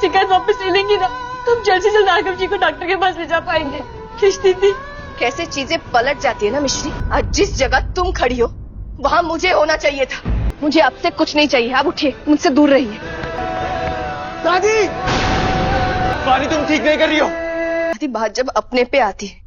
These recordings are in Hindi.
शिकायत वापस ले लेंगी ना तो हम जल्द से जल्द राघव जी को डॉक्टर के पास ले जा पाएंगे। प्लीज दीदी। कैसे चीजें पलट जाती है ना मिश्री। आज जिस जगह तुम खड़ी हो वहाँ मुझे होना चाहिए था। मुझे आपसे कुछ नहीं चाहिए, आप उठिए, मुझसे दूर रहिए। दादी, वानी तुम ठीक नहीं कर रही हो। दादी, बात जब अपने पे आती है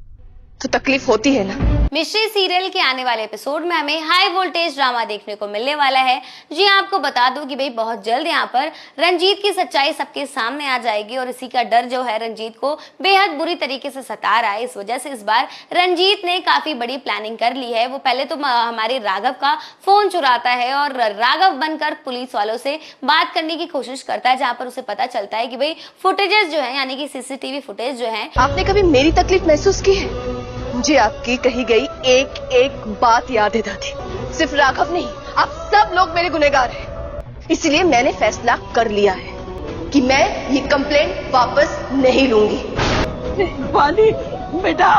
तो तकलीफ होती है ना। मिश्री सीरियल के आने वाले एपिसोड में हमें हाई वोल्टेज ड्रामा देखने को मिलने वाला है। जी आपको बता दूं कि भाई बहुत जल्द यहाँ पर रंजीत की सच्चाई सबके सामने आ जाएगी और इसी का डर जो है रंजीत को बेहद बुरी तरीके से सता रहा है। इस वजह से इस बार रंजीत ने काफी बड़ी प्लानिंग कर ली है। वो पहले तो हमारे राघव का फोन चुराता है और राघव बनकर पुलिस वालों से बात करने की कोशिश करता है, जहाँ पर उसे पता चलता है कि भाई फुटेजेस जो है यानी कि सीसीटीवी फुटेज जो है। आपने कभी मेरी तकलीफ महसूस की है? मुझे आपकी कही गई एक एक बात याद है दादी। सिर्फ राघव नहीं, आप सब लोग मेरे गुनहगार हैं। इसलिए मैंने फैसला कर लिया है कि मैं ये कंप्लेंट वापस नहीं लूंगी। वानी बेटा।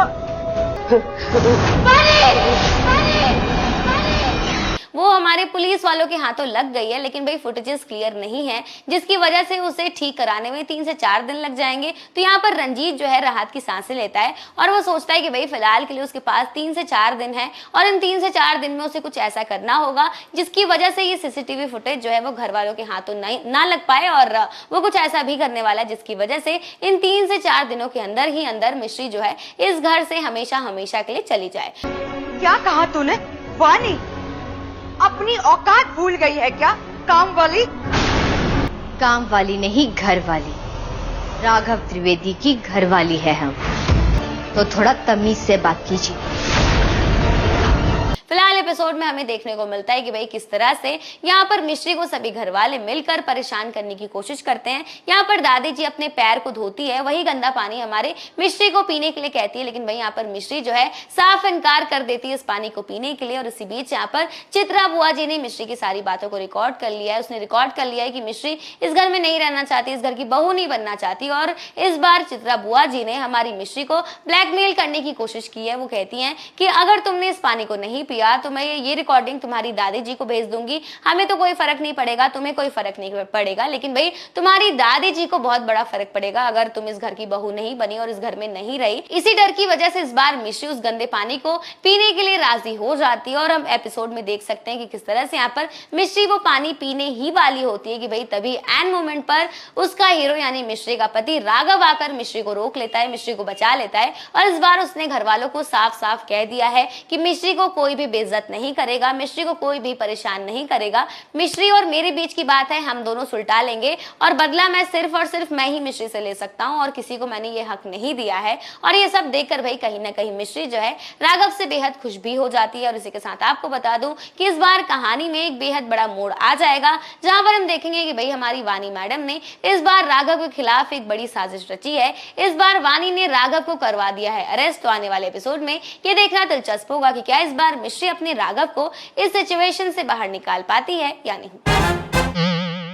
वो हमारे पुलिस वालों के हाथों लग गई है, लेकिन भाई फुटेजेस क्लियर नहीं है, जिसकी वजह से उसे ठीक कराने में 3 से 4 दिन लग जाएंगे। तो यहाँ पर रंजीत जो है राहत की सांसें लेता है और वो सोचता है कि भाई फिलहाल के लिए उसके पास 3 से 4 दिन है और इन 3 से 4 दिन में उसे कुछ ऐसा करना होगा जिसकी वजह से ये सीसीटीवी फुटेज जो है वो घर वालों के हाथों ना लग पाए और वो कुछ ऐसा भी करने वाला है जिसकी वजह से इन 3 से 4 दिनों के अंदर ही अंदर मिश्री जो है इस घर से हमेशा हमेशा के लिए चली जाए। क्या कहा तूने? वानी अपनी औकात भूल गई है क्या? काम वाली? काम वाली नहीं, घर वाली। राघव त्रिवेदी की घर वाली है हम, तो थोड़ा तमीज से बात कीजिए। फिलहाल एपिसोड में हमें देखने को मिलता है कि भाई किस तरह से यहाँ पर मिश्री को सभी घर वाले मिलकर परेशान करने की कोशिश करते हैं। यहाँ पर दादी जी अपने पैर को धोती है, वही गंदा पानी हमारे मिश्री को पीने के लिए कहती है, लेकिन भाई यहाँ पर मिश्री जो है साफ इनकार कर देती है इस पानी को पीने के लिए। और इसी बीच यहाँ पर चित्रा बुआ जी ने मिश्री की सारी बातों को रिकॉर्ड कर लिया है। उसने रिकॉर्ड कर लिया है कि मिश्री इस घर में नहीं रहना चाहती, इस घर की बहू नहीं बनना चाहती। और इस बार चित्रा बुआ जी ने हमारी मिश्री को ब्लैकमेल करने की कोशिश की है। वो कहती है कि अगर तुमने इस पानी को नहीं पिया तो मैं ये रिकॉर्डिंग तुम्हारी दादी जी को भेज दूंगी, हमें तो कोई फर्क नहीं पड़ेगा, तुम्हें कोई फर्क नहीं पड़ेगा, लेकिन भाई तुम्हारी दादी जी को बहुत बड़ा फर्क पड़ेगा अगर तुम इस घर की बहू नहीं बनी और इस घर में नहीं रही। इसी डर की वजह से इस बार मिश्री उस गंदे पानी को पीने के लिए राजी हो जाती है और हम एपिसोड में देख सकते हैं कि किस तरह से यहाँ पर मिश्री वो पानी पीने ही वाली होती है कि भाई तभी एंड मोमेंट पर उसका हीरो यानी मिश्री का पति राघव आकर मिश्री को रोक लेता है, मिश्री को बचा लेता है। और इस बार उसने घर वालों को साफ साफ कह दिया है कि मिश्री को कोई भी बेइज्जत नहीं करेगा, मिश्री को कोई भी परेशान नहीं करेगा। मिश्री और मेरे बीच की बात है, हम दोनों सुलटा लेंगे और बदला मैं सिर्फ और सिर्फ मैं ही मिश्री से ले सकता हूं और किसी को मैंने ये हक नहीं दिया है। और ये सब देखकर भाई कहीं ना कहीं मिश्री जो है राघव से बेहद खुश भी हो जाती है। और इसी के साथ आपको बता दूं कि इस बार कहानी में एक बेहद बड़ा मोड़ आ जाएगा, जहां पर हम देखेंगे कि भाई हमारी वानी मैडम ने इस बार राघव के खिलाफ एक बड़ी साजिश रची है। इस बार वानी ने राघव को करवा दिया है अरेस्ट। तो आने वाले एपिसोड में ये देखना दिलचस्प होगा कि क्या इस बार मिश्री अपने राघव को इस सिचुएशन से बाहर निकाल पाती है या नहीं।